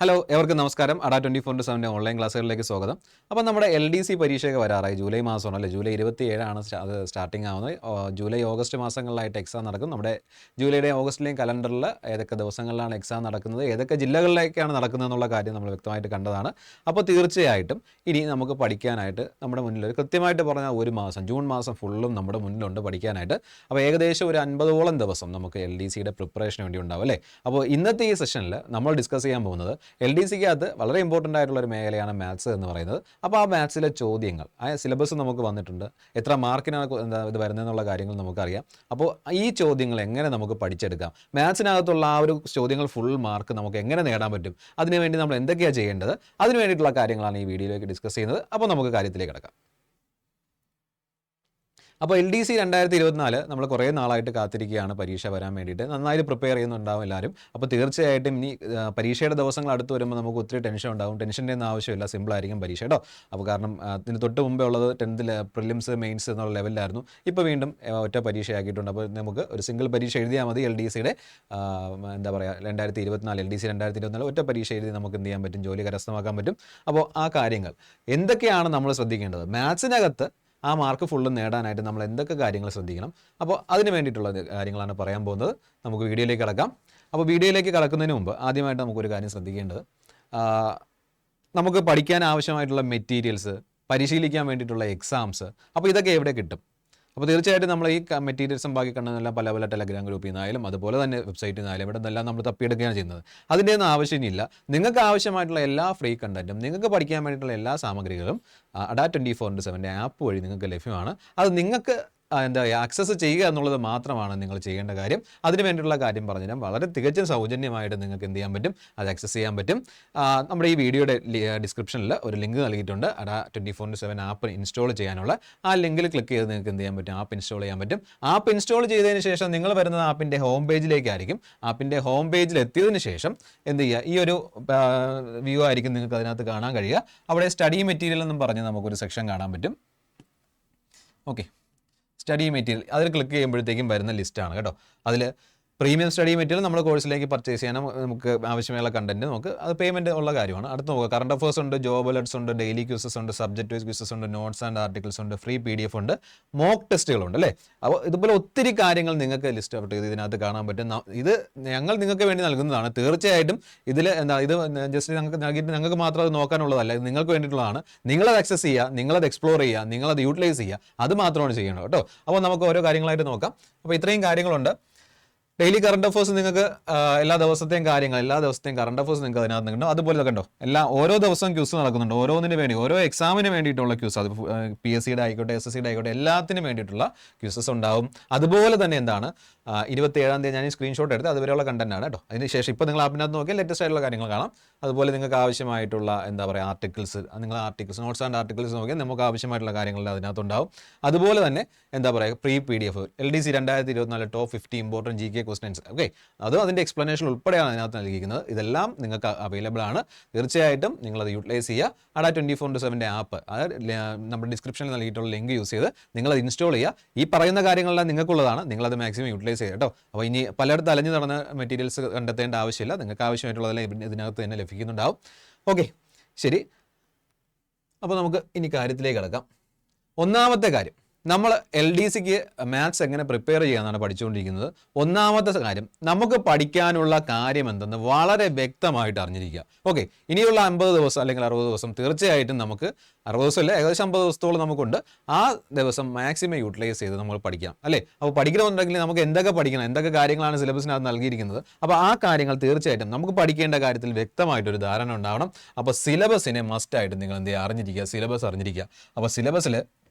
Hello എവർക്കും നമസ്കാരം. അഡാ 24/7 online ക്ലാസ്സുകളിലേക്ക് സ്വാഗതം. അപ്പോൾ നമ്മുടെ LDC പരീക്ഷയൊക്കെ വരാറായി. ജൂലൈ മാസമാണ് അല്ലേ, ജൂലൈ 27 അത് സ്റ്റാർട്ടിംഗ് ആവുന്നത്. ജൂലൈ ഓഗസ്റ്റ് മാസങ്ങളിലായിട്ട് എക്സാം നടക്കും. നമ്മുടെ ജൂലൈയുടെ ഓഗസ്റ്റിലെയും കലണ്ടറിൽ ഏതൊക്കെ ദിവസങ്ങളിലാണ് എക്സാം നടക്കുന്നത്, ഏതൊക്കെ ജില്ലകളിലേക്കാണ് നടക്കുന്നത് എന്നുള്ള കാര്യം നമ്മൾ വ്യക്തമായിട്ട് കണ്ടതാണ്. അപ്പോൾ തീർച്ചയായിട്ടും ഇനി നമുക്ക് പഠിക്കാനായിട്ട് നമ്മുടെ മുന്നിൽ കൃത്യമായിട്ട് പറഞ്ഞാൽ ഒരു മാസം, ജൂൺ മാസം ഫുള്ളും നമ്മുടെ മുന്നിലുണ്ട് പഠിക്കാനായിട്ട്. അപ്പോൾ ഏകദേശം ഒരു 50ഓളം ദിവസം നമുക്ക് LDCയുടെ പ്രിപ്പറേഷന് വേണ്ടി ഉണ്ടാവും അല്ലേ. അപ്പോൾ ഇന്നത്തെ ഈ സെഷനിൽ നമ്മൾ ഡിസ്കസ് ചെയ്യാൻ പോകുന്നത് LDCക്കകത്ത് വളരെ ഇമ്പോർട്ടൻ്റ് ആയിട്ടുള്ളൊരു മേഖലയാണ് മാത്സ് എന്ന് പറയുന്നത്. അപ്പോൾ ആ മാത്സിലെ ചോദ്യങ്ങൾ, ആ സിലബസ് നമുക്ക് വന്നിട്ടുണ്ട്, എത്ര മാർക്കിനാണ് ഇത് വരുന്നതെന്നുള്ള കാര്യങ്ങൾ നമുക്കറിയാം. അപ്പോൾ ഈ ചോദ്യങ്ങൾ എങ്ങനെ നമുക്ക് പഠിച്ചെടുക്കാം, മാത്സിനകത്തുള്ള ആ ഒരു ചോദ്യങ്ങൾ ഫുൾ മാർക്ക് നമുക്ക് എങ്ങനെ നേടാൻ പറ്റും, അതിനുവേണ്ടി നമ്മൾ എന്തൊക്കെയാണ് ചെയ്യേണ്ടത്, അതിനു വേണ്ടിയിട്ടുള്ള കാര്യങ്ങളാണ് ഈ വീഡിയോയിലേക്ക് ഡിസ്കസ് ചെയ്യുന്നത്. അപ്പോൾ നമുക്ക് കാര്യത്തിലേക്ക് കിടക്കാം. അപ്പോൾ LDC 2024 നമ്മൾ കുറേ നാളായിട്ട് കാത്തിരിക്കുകയാണ് പരീക്ഷ വരാൻ വേണ്ടിയിട്ട്. നന്നായിട്ട് പ്രിപ്പയർ ചെയ്യുന്നുണ്ടാവും എല്ലാവരും. അപ്പോൾ തീർച്ചയായിട്ടും ഇനി പരീക്ഷയുടെ ദിവസങ്ങൾ അടുത്ത് വരുമ്പോൾ നമുക്ക് ഒത്തിരി ടെൻഷൻ ഉണ്ടാകും. ടെൻഷൻ്റെ ഒന്നും ആവശ്യമില്ല, സിമ്പിളായിരിക്കും പരീക്ഷ കേട്ടോ. അപ്പോൾ കാരണം ഇതിന് തൊട്ട് മുമ്പേ ഉള്ളത് 10th പ്രിലിംസ് മെയിൻസ് എന്നുള്ള ലെവലിലായിരുന്നു. ഇപ്പോൾ വീണ്ടും ഒറ്റ പരീക്ഷയാക്കിയിട്ടുണ്ട്. അപ്പോൾ നമുക്ക് ഒരു സിംഗിൾ പരീക്ഷ എഴുതിയാൽ മതി. LDCയുടെ എന്താ പറയുക 2024 LDC 2024 ഒറ്റ പരീക്ഷ എഴുതി നമുക്ക് എന്ത് ചെയ്യാൻ പറ്റും, ജോലി കരസ്ഥമാക്കാൻ പറ്റും. അപ്പോൾ ആ കാര്യങ്ങൾ എന്തൊക്കെയാണ് നമ്മൾ ശ്രദ്ധിക്കേണ്ടത്, മാത്സിനകത്ത് ആ മാർക്ക് ഫുള്ള് നേടാനായിട്ട് നമ്മൾ എന്തൊക്കെ കാര്യങ്ങൾ ശ്രദ്ധിക്കണം, അപ്പോൾ അതിന് വേണ്ടിയിട്ടുള്ള കാര്യങ്ങളാണ് പറയാൻ പോകുന്നത്. നമുക്ക് വീഡിയോയിലേക്ക് കടക്കാം. അപ്പോൾ വീഡിയോയിലേക്ക് കടക്കുന്നതിന് മുമ്പ് ആദ്യമായിട്ട് നമുക്കൊരു കാര്യം ശ്രദ്ധിക്കേണ്ടത്, നമുക്ക് പഠിക്കാൻ ആവശ്യമായിട്ടുള്ള മെറ്റീരിയൽസ്, പരിശീലിക്കാൻ വേണ്ടിയിട്ടുള്ള എക്സാംസ്, അപ്പോൾ ഇതൊക്കെ എവിടെ കിട്ടും. അപ്പോൾ തീർച്ചയായിട്ടും നമ്മൾ ഈ മെറ്റീരിയൽസും ബാക്കി കണ്ടെന്നെല്ലാം പല പല ടെലഗ്രാം ഗ്രൂപ്പിൽ നിന്നായാലും അതുപോലെ തന്നെ വെബ്സൈറ്റിൽ നിന്നായാലും ഇവിടെ നിന്നെല്ലാം നമ്മൾ തപ്പിയെടുക്കുകയാണ് ചെയ്യുന്നത്. അതിൻ്റെ ഒന്നും ആവശ്യമില്ല. നിങ്ങൾക്ക് ആവശ്യമായിട്ടുള്ള എല്ലാ ഫ്രീ കണ്ടൻറ്റും, നിങ്ങൾക്ക് പഠിക്കാൻ വേണ്ടിയിട്ടുള്ള എല്ലാ സാമഗ്രികളും അഡാ 24/7 ആപ്പ് വഴി നിങ്ങൾക്ക് ലഭ്യമാണ്. അത് നിങ്ങൾക്ക് എന്താ ആക്സസ് ചെയ്യുക എന്നുള്ളത് മാത്രമാണ് നിങ്ങൾ ചെയ്യേണ്ട കാര്യം. അതിന് വേണ്ടിയിട്ടുള്ള കാര്യം പറഞ്ഞുതരാം. വളരെ തികച്ചും സൗജന്യമായിട്ട് നിങ്ങൾക്ക് എന്ത് ചെയ്യാൻ പറ്റും, അത് ആക്സസ് ചെയ്യാൻ പറ്റും. നമ്മുടെ ഈ വീഡിയോയുടെ ഡിസ്ക്രിപ്ഷനിൽ ഒരു ലിങ്ക് നൽകിയിട്ടുണ്ട്, അഡാ 24/7 ആപ്പ് ഇൻസ്റ്റാൾ ചെയ്യാനുള്ള. ആ ലിങ്കിൽ ക്ലിക്ക് ചെയ്ത് നിങ്ങൾക്ക് എന്ത് ചെയ്യാൻ പറ്റും, ആപ്പ് ഇൻസ്റ്റാൾ ചെയ്യാൻ പറ്റും. ആപ്പ് ഇൻസ്റ്റാൾ ചെയ്തതിന് ശേഷം നിങ്ങൾ വരുന്നത് ആപ്പിൻ്റെ ഹോം പേജിലേക്കായിരിക്കും. ആപ്പിൻ്റെ ഹോം പേജിൽ എത്തിയതിന് ശേഷം എന്ത് ചെയ്യുക, ഈ ഒരു വ്യൂ ആയിരിക്കും നിങ്ങൾക്ക് അതിനകത്ത് കാണാൻ കഴിയുക. അവിടെ സ്റ്റഡി മെറ്റീരിയൽ എന്നും പറഞ്ഞ് നമുക്കൊരു സെക്ഷൻ കാണാൻ പറ്റും. ഓക്കെ, സ്റ്റഡി മെറ്റീരിയൽ അതിൽ ക്ലിക്ക് ചെയ്യുമ്പോഴത്തേക്കും വരുന്ന ലിസ്റ്റാണ് കേട്ടോ. അതിൽ പ്രീമിയം സ്റ്റഡി മെറ്റീരിയൽ നമ്മൾ കോഴ്സിലേക്ക് പർച്ചേസ് ചെയ്യാനും നമുക്ക് ആവശ്യമുള്ള കണ്ടന്റ് നമുക്ക് അത് പേയ്മെൻറ്റ് ഉള്ള കാര്യമാണ്. അടുത്ത് നോക്കുക, കറണ്ട് അഫേഴ്സ് ഉണ്ട്, ജോബ് അലേർട്സ് ഉണ്ട്, ഡെയിലി ക്യൂസസ് ഉണ്ട്, സബ്ജക്റ്റ് വൈസ് ക്യൂസസ് ഉണ്ട്, നോട്ട്സ് ആൻഡ് ആർട്ടിക്കിൾസ് ഉണ്ട്, ഫ്രീ PDF ഉണ്ട്, മോക്ക് ടെസ്റ്റുകളുണ്ട് അല്ലേ. അപ്പോൾ ഇതുപോലെ ഒത്തിരി കാര്യങ്ങൾ നിങ്ങൾക്ക് ലിസ്റ്റ് ഔട്ട് ചെയ്ത് ഇതിനകത്ത് കാണാൻ പറ്റും. ഇത് ഞങ്ങൾ നിങ്ങൾക്ക് വേണ്ടി നൽകുന്നതാണ്. തീർച്ചയായിട്ടും ഇതിൽ ഇത് ജസ്റ്റ് ഞങ്ങൾക്ക് നൽകിയിട്ട് ഞങ്ങൾക്ക് മാത്രം അത് നോക്കാനുള്ളതല്ല, ഇത് നിങ്ങൾക്ക് വേണ്ടിയിട്ടുള്ളതാണ്. നിങ്ങളത് ആക്സസ് ചെയ്യുക, നിങ്ങളത് എക്സ്പ്ലോർ ചെയ്യുക, നിങ്ങളത് യൂട്ടിലൈസ് ചെയ്യുക, അത് മാത്രമാണ് ചെയ്യേണ്ടത് കേട്ടോ. അപ്പോൾ നമുക്ക് ഓരോ കാര്യങ്ങളായിട്ട് നോക്കാം. അപ്പോൾ ഇത്രയും കാര്യങ്ങളുണ്ട്. ഡെയിലി കറണ്ട് അഫേഴ്സ് നിങ്ങൾക്ക് എല്ലാ ദിവസത്തെയും കറണ്ട് അഫേഴ്സ് നിങ്ങൾക്ക് അതിനകത്ത് കിട്ടും. അതുപോലെ കണ്ടോ, ഓരോ ദിവസവും ക്യൂസ് നടക്കുന്നുണ്ട്. ഓരോന്നിന് വേണ്ടി, ഓരോ എക്സാമിന് വേണ്ടിയിട്ടുള്ള ക്യൂസ്, അത് PSCയുടെ ആയിക്കോട്ടെ, SSCയുടെ ആയിക്കോട്ടെ, എല്ലാത്തിനും വേണ്ടിയിട്ടുള്ള ക്യൂസസ് ഉണ്ടാവും. അതുപോലെ തന്നെ എന്താണ് 27-ാം തീയതി ഞാൻ ഈ സ്ക്രീൻഷോട്ട് എടുത്ത് അതുവരെയുള്ള കണ്ടന്റ് ആണ് കേട്ടോ. അതിന് ശേഷം ഇപ്പോൾ നിങ്ങൾ ആപ്പിനകത്ത് നോക്കിയാൽ ലേറ്റസ്റ്റ് ആയിട്ടുള്ള കാര്യങ്ങൾ കാണാം. അതുപോലെ നിങ്ങൾക്ക് ആവശ്യമായിട്ടുള്ള എന്താ പറയുക articles, articles, notes and articles നോക്കിയാൽ നമുക്ക് ആവശ്യമായിട്ടുള്ള കാര്യങ്ങൾ അതിനകത്തുണ്ടാവും. അതുപോലെ തന്നെ എന്താ പറയുക free PDF LDC 2024 top 50 important GK questions. Okay, അതും അതിൻ്റെ എക്സ്പ്ലനേഷൻ ഉൾപ്പെടെയാണ് അതിനകത്ത് നൽകിയിരിക്കുന്നത്. ഇതെല്ലാം നിങ്ങൾക്ക് അവൈലബിൾ ആണ്. തീർച്ചയായിട്ടും നിങ്ങളത് യൂട്ടിലൈസ് ചെയ്യുക. അഡാ 24/7 ആപ്പ് നമ്മുടെ ഡിസ്ക്രിപ്ഷനിൽ നൽകിയിട്ടുള്ള ലിങ്ക് യൂസ് ചെയ്ത് നിങ്ങളത് ഇൻസ്റ്റാൾ ചെയ്യുക. ഈ പറയുന്ന കാര്യങ്ങളെല്ലാം നിങ്ങൾക്കുള്ളതാണ്. നിങ്ങളത് മാക്സിമം യൂട്ടിലൈസ് ചെയ്യുക കേട്ടോ. അപ്പോൾ ഇനി പലയിടത്ത് അലഞ്ഞു നടന്ന മെറ്റീരിയൽസ് കണ്ടെത്തേണ്ട ആവശ്യമില്ല. നിങ്ങൾക്ക് ആവശ്യമായിട്ടുള്ളതെല്ലാം ഇതിനകത്ത് തന്നെ ലഭിക്കുന്നുണ്ടാവും. ഓക്കെ, ശരി. അപ്പോൾ നമുക്ക് ഇനി കാര്യത്തിലേക്ക് കിടക്കാം. ഒന്നാമത്തെ കാര്യം, നമ്മൾ LDCക്ക് മാത്സ് എങ്ങനെ പ്രിപ്പയർ ചെയ്യാമെന്നാണ് പഠിച്ചുകൊണ്ടിരിക്കുന്നത്. ഒന്നാമത്തെ കാര്യം, നമുക്ക് പഠിക്കാനുള്ള കാര്യം എന്തെന്ന് വളരെ വ്യക്തമായിട്ട് അറിഞ്ഞിരിക്കുക. ഓക്കെ, ഇനിയുള്ള 50 ദിവസം അല്ലെങ്കിൽ 60 ദിവസം തീർച്ചയായിട്ടും നമുക്ക് 60 ദിവസമല്ല, ഏകദേശം 50 ദിവസത്തോളം നമുക്കുണ്ട്. ആ ദിവസം മാക്സിമം യൂട്ടിലൈസ് ചെയ്ത് നമ്മൾ പഠിക്കാം അല്ലേ. അപ്പോൾ പഠിക്കണമെന്നുണ്ടെങ്കിൽ നമുക്ക് എന്തൊക്കെ പഠിക്കണം, എന്തൊക്കെ കാര്യങ്ങളാണ് സിലബസിനകത്ത് നൽകിയിരിക്കുന്നത്, അപ്പോൾ ആ കാര്യങ്ങൾ തീർച്ചയായിട്ടും നമുക്ക് പഠിക്കേണ്ട കാര്യത്തിൽ വ്യക്തമായിട്ടൊരു ധാരണ ഉണ്ടാവണം. അപ്പോൾ സിലബസിനെ മസ്റ്റായിട്ട് നിങ്ങൾ എന്ത് ചെയ്യുക, അറിഞ്ഞിരിക്കുക, സിലബസ് അറിഞ്ഞിരിക്കുക. അപ്പോൾ സിലബസിൽ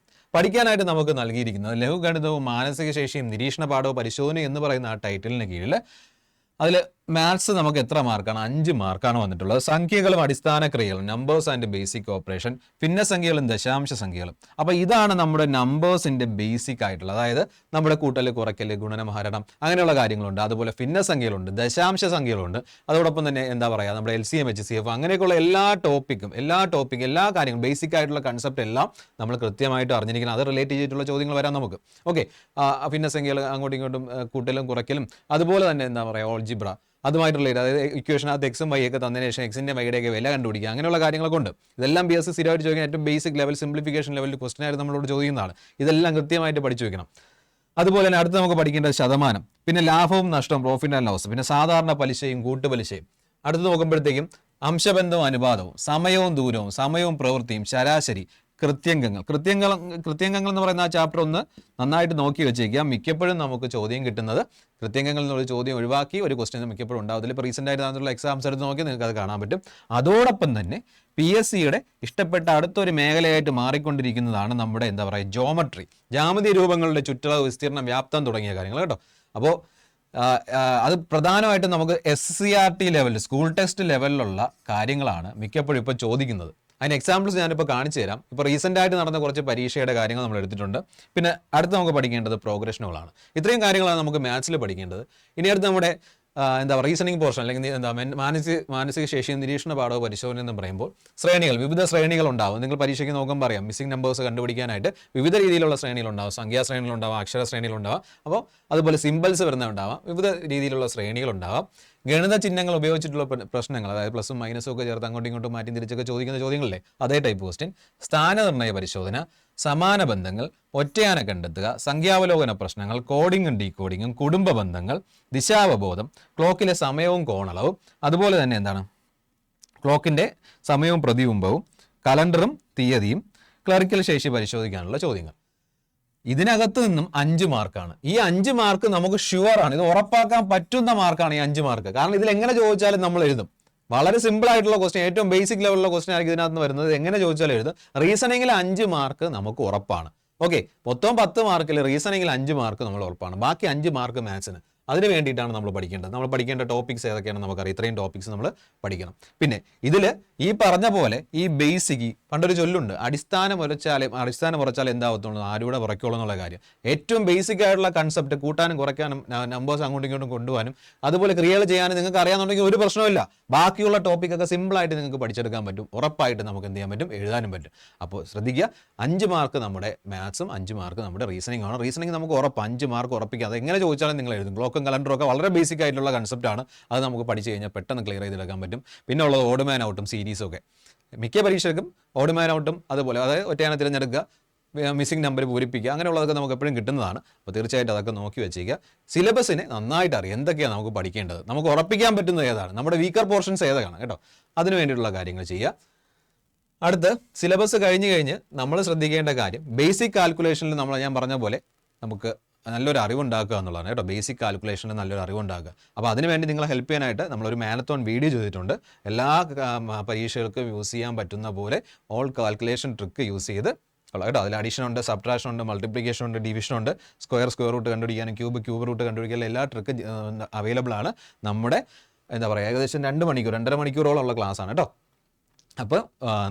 പഠിക്കാനായിട്ട് നമുക്ക് നൽകിയിരിക്കുന്നത് ലഘുഗണിതവും മാനസിക ശേഷിയും നിരീക്ഷണ പാഠവും പരിശോധനയും എന്ന് പറയുന്ന ആ ടൈറ്റിലിന് കീഴിൽ അതിൽ മാത്സ് നമുക്ക് എത്ര മാർക്കാണ്, 5 മാർക്കാണ് വന്നിട്ടുള്ളത്. സംഖ്യകളും അടിസ്ഥാന ക്രിയകളും, നമ്പേഴ്സ് ആൻഡ് ബേസിക് ഓപ്പറേഷൻ, ഭിന്നസംഖ്യകളും ദശാംശ സംഖ്യകളും. അപ്പോൾ ഇതാണ് നമ്മുടെ നമ്പേഴ്സിൻ്റെ ബേസിക് ആയിട്ടുള്ള, അതായത് നമ്മുടെ കൂട്ടൽ, കുറയ്ക്കൽ, ഗുണനം, ഹരണം, അങ്ങനെയുള്ള കാര്യങ്ങളുണ്ട്. അതുപോലെ ഭിന്നസംഖ്യകളുണ്ട്, ദശാംശ സംഖ്യകളുണ്ട്. അതോടൊപ്പം തന്നെ എന്താ പറയുക, നമ്മുടെ LCM HCF അങ്ങനെയൊക്കെയുള്ള എല്ലാ ടോപ്പിക്കും എല്ലാ കാര്യങ്ങളും ബേസിക് ആയിട്ടുള്ള കൺസെപ്റ്റ് എല്ലാം നമ്മൾ കൃത്യമായിട്ട് അറിഞ്ഞിരിക്കണം. അത് റിലേറ്റ് ചെയ്തിട്ടുള്ള ചോദ്യങ്ങൾ വരാം നമുക്ക്. ഓക്കെ, ഭിന്നസംഖ്യകൾ അങ്ങോട്ടും ഇങ്ങോട്ടും കൂട്ടലും കുറയ്ക്കലും, അതുപോലെ തന്നെ എന്താ പറയുക ഓൾജിബ്ര, അതുമായിട്ടുള്ള അതായത് ഇക്വേഷനകത്ത് എക്സും വൈ ഒക്കെ തന്നതിന് ശേഷം എക്സിൻ്റെ വൈയുടെയൊക്കെ വില കണ്ടുപിടിക്കുക, അങ്ങനെയുള്ള കാര്യങ്ങളൊക്കെ ഉണ്ട്. ഇതെല്ലാം BSc സ്ഥിരമായിട്ട് ചോദിക്കാൻ ഏറ്റവും ബേസിക് ലെവൽ സിംപ്ലിഫിക്കേഷൻ ലെവലിൽ ക്വസ്റ്റൻ ആയിട്ട് നമ്മളോട് ചോദിക്കുന്നതാണ്. ഇതെല്ലാം കൃത്യമായിട്ട് പഠിച്ചു വെക്കണം. അതുപോലെ തന്നെ അടുത്ത് നമുക്ക് പഠിക്കേണ്ടത് ശതമാനം, പിന്നെ ലാഭവും നഷ്ടവും, പ്രോഫിറ്റ് ആൻഡ് ലോസ്, പിന്നെ സാധാരണ പലിശയും കൂട്ടുപലിശയും. അടുത്ത് നോക്കുമ്പോഴത്തേക്കും അംശബന്ധവും അനുപാതവും, സമയവും ദൂരവും, സമയവും പ്രവൃത്തിയും, ശരാശരി, കൃത്യംഗങ്ങൾ എന്ന് പറയുന്ന ആ ചാപ്റ്റർ ഒന്ന് നന്നായിട്ട് നോക്കി വെച്ചേക്കുക. മിക്കപ്പോഴും നമുക്ക് ചോദ്യം കിട്ടുന്നത് കൃത്യംഗങ്ങളിൽ നിന്നുള്ള ചോദ്യം ഒഴിവാക്കി ഒരു ക്വസ്റ്റ്യൻ മിക്കപ്പോഴും ഉണ്ടാവത്തില്ല. ഇപ്പോൾ റീസെൻ്റ് ആയിട്ട് നടന്നിട്ടുള്ള എക്സാംസ് എടുത്ത് നോക്കി നിങ്ങൾക്ക് അത് കാണാൻ പറ്റും. അതോടൊപ്പം തന്നെ PSCയുടെ ഇഷ്ടപ്പെട്ട അടുത്തൊരു മേഖലയായിട്ട് മാറിക്കൊണ്ടിരിക്കുന്നതാണ് നമ്മുടെ എന്താ പറയുക ജോമെട്രി, ജാമിതി രൂപങ്ങളുടെ ചുറ്റളവ്, വിസ്തീർണം, വ്യാപ്തം തുടങ്ങിയ കാര്യങ്ങൾ കേട്ടോ. അപ്പോൾ അത് പ്രധാനമായിട്ടും നമുക്ക് SCRT ലെവലിൽ, സ്കൂൾ ടെസ്റ്റ് ലെവലിലുള്ള കാര്യങ്ങളാണ് മിക്കപ്പോഴും ഇപ്പോൾ ചോദിക്കുന്നത്. അതിന് എക്സാമ്പിൾസ് ഞാനിപ്പോൾ കാണിച്ചു തരാം. ഇപ്പോൾ റീസെൻ്റ് ആയിട്ട് നടന്ന കുറച്ച് പരീക്ഷയുടെ കാര്യങ്ങൾ നമ്മൾ എടുത്തിട്ടുണ്ട്. പിന്നെ അടുത്ത് നമുക്ക് പഠിക്കേണ്ടത് പ്രോഗ്രഷനുകളാണ്. ഇത്രയും കാര്യങ്ങളാണ് നമുക്ക് മാത്സിൽ പഠിക്കേണ്ടത്. ഇനി അടുത്ത് നമ്മുടെ എന്താ പറയുക റീസണിങ് പോർഷൻ, അല്ലെങ്കിൽ എന്താ മാനസിക ശേഷി നിരീക്ഷണ പാഠവും പരിശോധന എന്ന് പറയുമ്പോൾ ശ്രേണികൾ, വിവിധ ശ്രേണികൾ ഉണ്ടാവും. നിങ്ങൾ പരീക്ഷയ്ക്ക് നോക്കുമ്പോൾ പറയാം മിസ്സിംഗ് നമ്പേഴ്സ് കണ്ടുപിടിക്കാനായിട്ട് വിവിധ രീതിയിലുള്ള ശ്രേണികളുണ്ടാവും. സംഖ്യാശ്രേണികളുണ്ടാവാം, അക്ഷര ശ്രേണികളുണ്ടാവാം, അപ്പോൾ അതുപോലെ സിമ്പിൾസ് വരുന്നുണ്ടാവാം, വിവിധ രീതിയിലുള്ള ശ്രേണികളുണ്ടാവാം. ഗണിത ചിഹ്നങ്ങൾ ഉപയോഗിച്ചിട്ടുള്ള പ്രശ്നങ്ങൾ, അതായത് പ്ലസും മൈനസും ഒക്കെ ചേർത്ത് അങ്ങോട്ടും ഇങ്ങോട്ടും മാറ്റി തിരിച്ചൊക്കെ ചോദിക്കുന്ന ചോദ്യങ്ങളല്ലേ, അതേ ടൈപ്പ് ക്വസ്റ്റ്യൻ. സ്ഥാനനിർണ്ണയ പരിശോധന, സമാന ബന്ധങ്ങൾ, ഒറ്റയാന കണ്ടെത്തുക, സംഖ്യാവലോകന പ്രശ്നങ്ങൾ, കോഡിങ്ങും ഡീകോഡിങ്ങും, കുടുംബ ബന്ധങ്ങൾ, ദിശാവബോധം, ക്ലോക്കിലെ സമയവും കോണളവും, അതുപോലെ തന്നെ എന്താണ് ക്ലോക്കിൻ്റെ സമയവും പ്രതിബിംബവും, കലണ്ടറും തീയതിയും, ക്ലറിക്കൽ ശേഷി പരിശോധിക്കാനുള്ള ചോദ്യങ്ങൾ. ഇതിനകത്ത് നിന്നും 5 മാർക്കാണ്. ഈ 5 മാർക്ക് നമുക്ക് ഷുവറാണ്, ഇത് ഉറപ്പാക്കാൻ പറ്റുന്ന മാർക്കാണ് ഈ 5 മാർക്ക്. കാരണം ഇതിൽ എങ്ങനെ ചോദിച്ചാലും നമ്മൾ എഴുതും. വളരെ സിമ്പിൾ ആയിട്ടുള്ള ക്വസ്റ്റ്യൻ, ഏറ്റവും ബേസിക് ലെവലിലുള്ള ക്വസ്റ്റ്യൻ ആയിരിക്കും ഇതിനകത്ത് നിന്ന് വരുന്നത്. എങ്ങനെ ചോദിച്ചാലും എഴുതും. റീസണിങ്ങിൽ 5 മാർക്ക് നമുക്ക് ഉറപ്പാണ്. ഓക്കെ, മൊത്തം 10 മാർക്കിൽ റീസണിങ്ങിൽ 5 മാർക്ക് നമ്മൾ ഉറപ്പാണ്. ബാക്കി 5 മാർക്ക് മാത്സിന്. അതിന് വേണ്ടിയിട്ടാണ് നമ്മൾ പഠിക്കേണ്ടത്. നമ്മൾ പഠിക്കേണ്ട ടോപ്പിക്സ് ഏതൊക്കെയാണ് നമുക്കറിയാം. ഇത്രയും ടോപ്പിക്സ് നമ്മൾ പഠിക്കണം. പിന്നെ ഇതിൽ ഈ പറഞ്ഞ പോലെ ഈ ബേസിക്, പണ്ടൊരു ചൊല്ലുണ്ട്, അടിസ്ഥാനം ഉറച്ചാൽ എന്താവത്തുള്ളൂ, ആരൂടെ കുറയ്ക്കുള്ളൂ എന്നുള്ള കാര്യം. ഏറ്റവും ബേസിക് ആയിട്ടുള്ള കൺസെപ്റ്റ് കൂട്ടാനും കുറയ്ക്കാനും നമ്പേഴ്സ് അങ്ങോട്ടും ഇങ്ങോട്ടും കൊണ്ടുപോകാനും അതുപോലെ ക്രിയകൾ ചെയ്യാനും നിങ്ങൾക്ക് അറിയാമെന്നുണ്ടെങ്കിൽ ഒരു പ്രശ്നമില്ല. ബാക്കിയുള്ള ടോപ്പിക്കൊക്കെ സിമ്പിളായിട്ട് നിങ്ങൾക്ക് പഠിച്ചെടുക്കാൻ പറ്റും. ഉറപ്പായിട്ട് നമുക്ക് എന്ത് ചെയ്യാൻ പറ്റും, എഴുതാനും പറ്റും. അപ്പോൾ ശ്രദ്ധിക്കുക, 5 മാർക്ക് നമ്മുടെ മാത്സും 5 മാർക്ക് നമ്മുടെ റീസണിംഗ് ആണ്. റീസണിംഗ് നമുക്ക് ഉറപ്പ് 5 മാർക്ക് ഉറപ്പിക്കുക. അത് എങ്ങനെ ചോദിച്ചാലും നിങ്ങൾ എഴുതും. ക്ലോക്കും കലണ്ടറും ഒക്കെ വളരെ ബേസിക് ആയിട്ടുള്ള കൺസെപ്റ്റാണ്. അത് നമുക്ക് പഠിച്ചു കഴിഞ്ഞാൽ പെട്ടെന്ന് ക്ലിയർ ചെയ്തെടുക്കാൻ പറ്റും. പിന്നെ ഉള്ളത് ഓഡ് മാൻ ഔട്ടും സീരീസൊക്കെ. മിക്ക പരീക്ഷയ്ക്കും ഓഡ് മാൻ ഔട്ടും അതുപോലെ, അതായത് ഒറ്റയാനെ തിരഞ്ഞെടുക്കുക, മിസ്സിംഗ് നമ്പർ പൂരിപ്പിക്കുക, അങ്ങനെയുള്ളതൊക്കെ നമുക്ക് എപ്പോഴും കിട്ടുന്നതാണ്. അപ്പോൾ തീർച്ചയായിട്ടും അതൊക്കെ നോക്കി വെച്ചേക്കുക. സിലബസിനെ നന്നായിട്ട് അറിയാം, എന്തൊക്കെയാണ് നമുക്ക് പഠിക്കേണ്ടത്, നമുക്ക് ഉറപ്പിക്കാൻ പറ്റുന്നത് ഏതാണ്, നമ്മുടെ വീക്കർ പോർഷൻസ് ഏതാണ് കേട്ടോ. അതിന് വേണ്ടിയിട്ടുള്ള കാര്യങ്ങൾ ചെയ്യുക. അടുത്ത് സിലബസ് കഴിഞ്ഞ് നമ്മൾ ശ്രദ്ധിക്കേണ്ട കാര്യം ബേസിക് കാൽക്കുലേഷനിൽ ഞാൻ പറഞ്ഞ പോലെ നമുക്ക് നല്ലൊരു അറിവുണ്ടാക്കുക എന്നുള്ളതാണ് കേട്ടോ. ബേസിക് കാൽക്കുലേഷനിൽ നല്ലൊരു അറിവുണ്ടാക്കുക. അപ്പോൾ അതിനുവേണ്ടി നിങ്ങളെ ഹെൽപ്പ് ചെയ്യാനായിട്ട് നമ്മളൊരു മാരത്തോൺ വീഡിയോ ചെയ്തിട്ടുണ്ട്. എല്ലാ പരീക്ഷകൾക്കും യൂസ് ചെയ്യാൻ പറ്റുന്ന പോലെ ഓൾ കാൽക്കുലേഷൻ ട്രിക്ക് യൂസ് ചെയ്ത് കേട്ടോ. അതിൽ അഡീഷൻ ഉണ്ട്, സബ്ട്രാക്ഷൻ ഉണ്ട്, മൾട്ടിപ്ലിക്കേഷൻ ഉണ്ട്, ഡിവിഷൻ ഉണ്ട്, സ്ക്വയർ റൂട്ട് കണ്ടുപിടിക്കാനും ക്യൂബ് റൂട്ട് കണ്ടുപിടിക്കാനും എല്ലാ ട്രിക്ക് അവൈലബിൾ ആണ്. നമ്മുടെ എന്താ പറയുക ഏകദേശം 2-2.5 മണിക്കൂറോളം ഉള്ള ക്ലാസ് ആണ് കേട്ടോ. അപ്പോൾ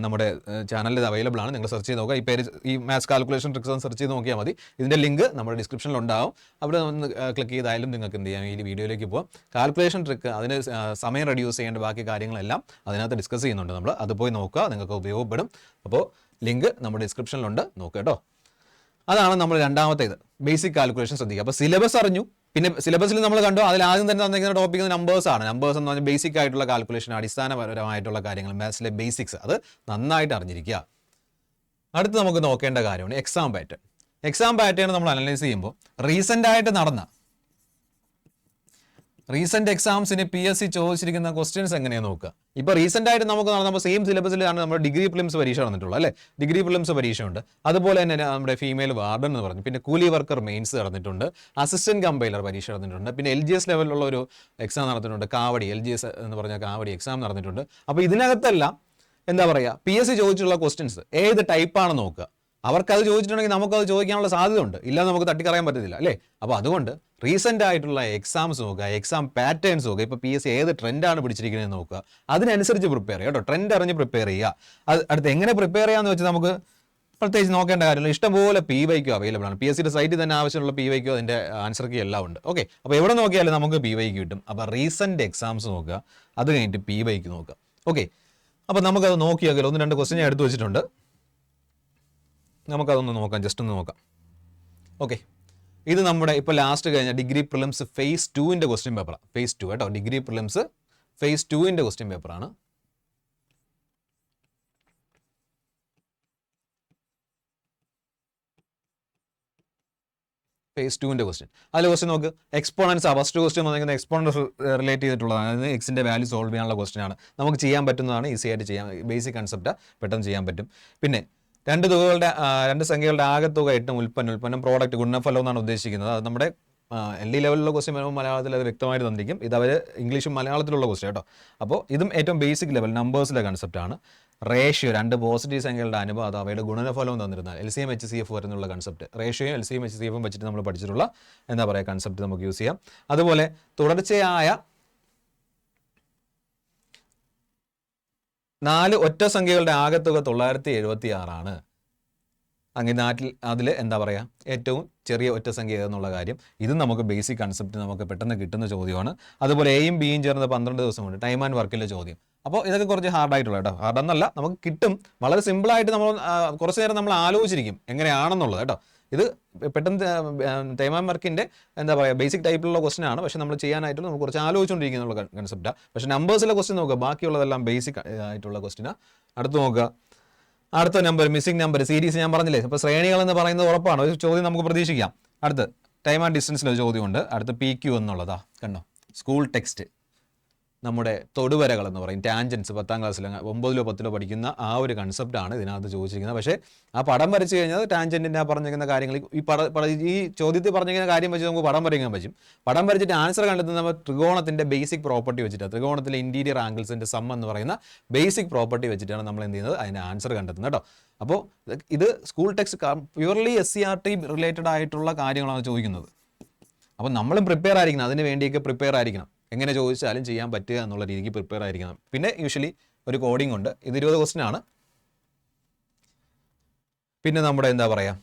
നമ്മുടെ ചാനലിൽ ഇത് അവൈലബിൾ ആണ്. നിങ്ങൾ സെർച്ച് ചെയ്ത് നോക്കുക. ഈ പേര്, ഈ മാത്സ് കാൽക്കുലേഷൻ ട്രിക്സ് ഒന്ന് സെർച്ച് ചെയ്ത് നോക്കിയാൽ മതി. ഇതിൻ്റെ ലിങ്ക് നമ്മുടെ ഡിസ്ക്രിപ്ഷനിൽ ഉണ്ടാവും. അവിടെ ഒന്ന് ക്ലിക്ക് ചെയ്തായാലും നിങ്ങൾക്ക് എന്ത് ചെയ്യാം, ഈ വീഡിയോയിലേക്ക് പോകാം. കാൽക്കുലേഷൻ ട്രിക്ക്, അതിന് സമയം റെഡ്യൂസ് ചെയ്യേണ്ട ബാക്കി കാര്യങ്ങളെല്ലാം അതിനകത്ത് ഡിസ്കസ് ചെയ്യുന്നുണ്ട് നമ്മൾ. അത് പോയി നോക്കുക, നിങ്ങൾക്ക് ഉപയോഗപ്പെടും. അപ്പോൾ ലിങ്ക് നമ്മുടെ ഡിസ്ക്രിപ്ഷനിലുണ്ട്, നോക്കുക കേട്ടോ. അതാണ് നമ്മൾ രണ്ടാമത്തേത്, ബേസിക് കാൽക്കുലേഷൻ ശ്രദ്ധിക്കുക. അപ്പോൾ സിലബസ് അറിഞ്ഞു. പിന്നെ സിലബസിൽ നമ്മൾ കണ്ടു, അതിൽ ആദ്യം തന്നെ തന്നിരിക്കുന്ന ടോപ്പിക് നമ്പേഴ്സ് ആണ്. നമ്പേഴ്സ് എന്ന് പറഞ്ഞാൽ ബേസിക് ആയിട്ടുള്ള കാൽക്കുലേഷൻ, അടിസ്ഥാനപരമായിട്ടുള്ള കാര്യങ്ങൾ, മാത്സിലെ ബേസിക്സ്, അത് നന്നായിട്ട് അറിഞ്ഞിരിക്കുക. അടുത്ത് നമുക്ക് നോക്കേണ്ട കാര്യമാണ് എക്സാം പാറ്റേൺ. എക്സാം പാറ്റേൺ നമ്മൾ അനലൈസ് ചെയ്യുമ്പോൾ റീസെന്റ് എക്സാംസിന് PSC ചോദിച്ചിരിക്കുന്ന ക്വസ്റ്റ്യൻസ് എങ്ങനെയാണ് നോക്കുക. ഇപ്പോൾ റീസെന്റ് ആയിട്ട് നമുക്ക് നടന്നപ്പോൾ സെയിം സിലബസിലാണ് നമ്മുടെ ഡിഗ്രി പ്രിലിംസ് പരീക്ഷ നടന്നിട്ടുള്ളത് അല്ലേ. ഡിഗ്രി പ്രിലിംസ് പരീക്ഷയുണ്ട്. അതുപോലെ തന്നെ നമ്മുടെ ഫീമെയിൽ വാർഡൻ എന്ന് പറഞ്ഞു, പിന്നെ കൂലി വർക്കർ മെയിൻസ് നടന്നിട്ടുണ്ട്, അസിസ്റ്റന്റ് കമ്പൈലർ പരീക്ഷ നടന്നിട്ടുണ്ട്, പിന്നെ LGS ലെവലിലുള്ള ഒരു എക്സാം നടന്നിട്ടുണ്ട്, കാവടി LGS എന്ന് പറഞ്ഞ കാവടി എക്സാം നടന്നിട്ടുണ്ട്. അപ്പോൾ ഇതിനകത്തെല്ലാം എന്താ പറയുക PSC ചോദിച്ചിട്ടുള്ള ക്വസ്റ്റ്യൻസ് ഏത് ടൈപ്പാണ് നോക്കുക. അവർക്കത് ചോദിച്ചിട്ടുണ്ടെങ്കിൽ നമുക്കത് ചോദിക്കാനുള്ള സാധ്യത ഉണ്ട്, ഇല്ലാതെ നമുക്ക് തട്ടിക്കളയാൻ പറ്റത്തില്ല അല്ലേ. അപ്പോൾ അതുകൊണ്ട് റീസെൻ്റ് ആയിട്ടുള്ള എക്സാംസ് നോക്കുക, എക്സാം പാറ്റേൺസ് നോക്കുക. ഇപ്പോൾ PSC ഏത് ട്രെൻഡാണ് പിടിച്ചിരിക്കുന്നത് നോക്കുക, അതിനനുസരിച്ച് പ്രിപ്പയർ ചെയ്യുക കേട്ടോ. ട്രെൻഡ് അറിഞ്ഞ് പ്രിപ്പയർ ചെയ്യുക. അത് അടുത്ത് എങ്ങനെ പ്രിപ്പയർ ചെയ്യാമെന്ന് വെച്ചാൽ നമുക്ക് പ്രത്യേകിച്ച് നോക്കേണ്ട കാര്യമില്ല. ഇഷ്ടംപോലെ PYQ അവൈലബിൾ ആണ്. PSCയുടെ സൈറ്റിൽ തന്നെ ആവശ്യമുള്ള PYQ, അതിൻ്റെ ആൻസർ കീ എല്ലാം ഉണ്ട്. ഓക്കെ, അപ്പോൾ എവിടെ നോക്കിയാലും നമുക്ക് PYQ കിട്ടും. അപ്പോൾ റീസെൻ്റ് എക്സാംസ് നോക്കുക, അത് കഴിഞ്ഞിട്ട് PYQ നോക്കുക. ഓക്കെ, അപ്പോൾ നമുക്കത് നോക്കിയാൽ 1-2 ക്വസ്റ്റ്യൻ ഞാൻ എടുത്തു വെച്ചിട്ടുണ്ട്. നമുക്കതൊന്ന് നോക്കാം, ജസ്റ്റ് ഒന്ന് നോക്കാം. ഓക്കെ, ഇത് നമ്മുടെ ഇപ്പോൾ ലാസ്റ്റ് കഴിഞ്ഞ ഡിഗ്രി പ്രിലിംസ് ഫേസ് 2ൻ്റെ ക്വസ്റ്റ്യൻ പേപ്പറാണ്. ഫേസ് 2 കേട്ടോ, ഡിഗ്രി പ്രിലിംസ് ഫേസ് 2ൻ്റെ ക്വസ്റ്റ്യൻ പേപ്പറാണ്. ഫേസ് 2ൻ്റെ ക്വസ്റ്റ്യൻ. അതിൽ ക്വസ്റ്റ്യൻ നോക്ക്, എക്സ്പോണൻസ് ഫസ്റ്റ് ക്വസ്റ്റ്യൻ വന്നിരിക്കുന്നത് എക്സ്പോണൻസ് റിലേറ്റ് ചെയ്തിട്ടുള്ളതാണ്. അതായത് എക്സിൻ്റെ വാല്യൂ സോൾവ് ചെയ്യാനുള്ള ക്വസ്റ്റ്യൻ ആണ്. നമുക്ക് ചെയ്യാൻ പറ്റുന്നതാണ്, ഈസി ആയിട്ട് ചെയ്യാം, ബേസിക് കൺസെപ്റ്റ് പെട്ടെന്ന് ചെയ്യാൻ പറ്റും. പിന്നെ രണ്ട് സംഖ്യകളുടെ ആകെത്തുക 8, ഉൽപ്പന്നം പ്രോഡക്റ്റ് ഗുണനഫലം എന്നാണ് ഉദ്ദേശിക്കുന്നത്. അത് നമ്മുടെ LD ലെവലിലുള്ള ക്വസ്റ്റ്യൻ വരുമ്പോൾ മലയാളത്തിൽ അത് വ്യക്തമായിട്ട് തന്നിരിക്കും. ഇത് അവർ ഇംഗ്ലീഷും മലയാളത്തിലുള്ള ക്വസ്റ്റ്യൻ കേട്ടോ. അപ്പോൾ ഇതും ഏറ്റവും ബേസിക് ലെവൽ നമ്പേഴ്സിലെ കൺസെപ്റ്റാണ്. റേഷ്യോ, രണ്ട് പോസിറ്റീവ് സംഖ്യകളുടെ അനുപാതം അവയുടെ ഗുണനഫലവും തന്നിരുന്നാൽ LCM HCF വരുന്നുള്ള കൺസെപ്റ്റ്, റേഷ്യോയും LCM HCFും വെച്ചിട്ട് നമ്മൾ പഠിച്ചിട്ടുള്ള എന്താ പറയുക കൺസെപ്റ്റ് നമുക്ക് യൂസ് ചെയ്യാം. അതുപോലെ തുടർച്ചയായ 4 ഒറ്റ സംഖ്യകളുടെ ആകെത്തുക 976 അങ്ങനെ അതിൽ എന്താ പറയുക ഏറ്റവും ചെറിയ ഒറ്റ സംഖ്യ എന്നുള്ള കാര്യം, ഇതും നമുക്ക് ബേസിക് കൺസെപ്റ്റ് നമുക്ക് പെട്ടെന്ന് കിട്ടുന്ന ചോദ്യമാണ്. അതുപോലെ എയും ബിയും ചേർന്ന് 12 ദിവസം കൊണ്ട് ടൈം ആൻഡ് വർക്കിലെ ചോദ്യം. അപ്പോൾ ഇതൊക്കെ കുറച്ച് ഹാർഡായിട്ടുള്ള കേട്ടോ, ഹാർഡെന്നല്ല നമുക്ക് കിട്ടും, വളരെ സിമ്പിളായിട്ട് നമ്മൾ കുറച്ച് നേരം നമ്മൾ ആലോചിച്ചിരിക്കും എങ്ങനെയാണെന്നുള്ളത് കേട്ടോ. ഇത് പെട്ടെന്ന് ടൈം ആൻഡ് വർക്കിൻ്റെ എന്താ പറയുക ബേസിക് ടൈപ്പിലുള്ള ക്വസ്റ്റൻ ആണ്, പക്ഷേ നമ്മൾ ചെയ്യാനായിട്ട് നമുക്ക് കുറച്ച് ആലോചിച്ചുകൊണ്ടിരിക്കുന്നുള്ള കൺസെപ്റ്റാണ്. പക്ഷേ നമ്പേഴ്സിലെ ക്വസ്റ്റ്യൻ നോക്കുക, ബാക്കിയുള്ളതെല്ലാം ബേസിക് ആയിട്ടുള്ള ക്വസ്റ്റ്യനാണ്. അടുത്ത് നോക്കുക, അടുത്ത നമ്പർ മിസ്സിംഗ് നമ്പർ സീരീസ് ഞാൻ പറഞ്ഞില്ലേ. അപ്പോൾ ശ്രേണികൾ എന്ന് പറയുന്നത് ഉറപ്പാണ്, ഒരു ചോദ്യം നമുക്ക് പ്രതീക്ഷിക്കാം. അടുത്ത് ടൈം ആൻഡ് ഡിസ്റ്റൻസിലൊരു ചോദ്യമുണ്ട്. അടുത്ത് PQ എന്നുള്ളതാ കണ്ടോ, സ്കൂൾ ടെക്സ്റ്റ്, നമ്മുടെ തൊടുവരകൾ എന്ന് പറയും, ടാൻജൻസ് 10ാം ക്ലാസ്സിൽ 9ലോ 10ലോ പഠിക്കുന്ന ആ ഒരു കൺസെപ്റ്റാണ് ഇതിനകത്ത് ചോദിച്ചിരിക്കുന്നത്. പക്ഷേ ആ പടം വരച്ച് കഴിഞ്ഞാൽ ടാൻജൻറ്റിൻ്റെ ആ പറഞ്ഞിരിക്കുന്ന കാര്യങ്ങൾ ഈ ചോദ്യത്തിൽ പറഞ്ഞിരിക്കുന്ന കാര്യം വെച്ച് നമുക്ക് പടം വരയ്ക്കാൻ പറ്റും. പടം വരച്ചിട്ട് ആൻസർ കണ്ടെത്തുന്ന നമ്മൾ ത്രികോണത്തിൻ്റെ ബേസിക് പ്രോപ്പർട്ടി വെച്ചിട്ടാണ്, ത്രികോണത്തിലെ ഇൻറ്റീരിയർ ആംഗിൾസിൻ്റെ സം എന്ന് പറയുന്ന ബേസിക് പ്രോപ്പർട്ടി വെച്ചിട്ടാണ് നമ്മൾ എന്ത് ചെയ്യുന്നത് അതിൻ്റെ ആൻസർ കണ്ടെത്തുന്നത് കേട്ടോ. അപ്പോൾ ഇത് school text purely SCRT related ആയിട്ടുള്ള കാര്യങ്ങളാണ് ചോദിക്കുന്നത്. അപ്പോൾ നമ്മളും പ്രിപ്പയർ ആയിരിക്കണം, അതിന് വേണ്ടിയൊക്കെ പ്രിപ്പയർ ആയിരിക്കണം, എങ്ങനെ ചോദിച്ചാലും ചെയ്യാൻ പറ്റുക എന്നുള്ള രീതിക്ക് പ്രിപ്പയർ ആയിരിക്കണം. പിന്നെ യൂഷ്വലി ഒരു കോഡിംഗ് ഉണ്ട്, ഇത് 20 ക്വസ്റ്റ്യൻ ആണ്. പിന്നെ നമ്മുടെ എന്താ പറയുക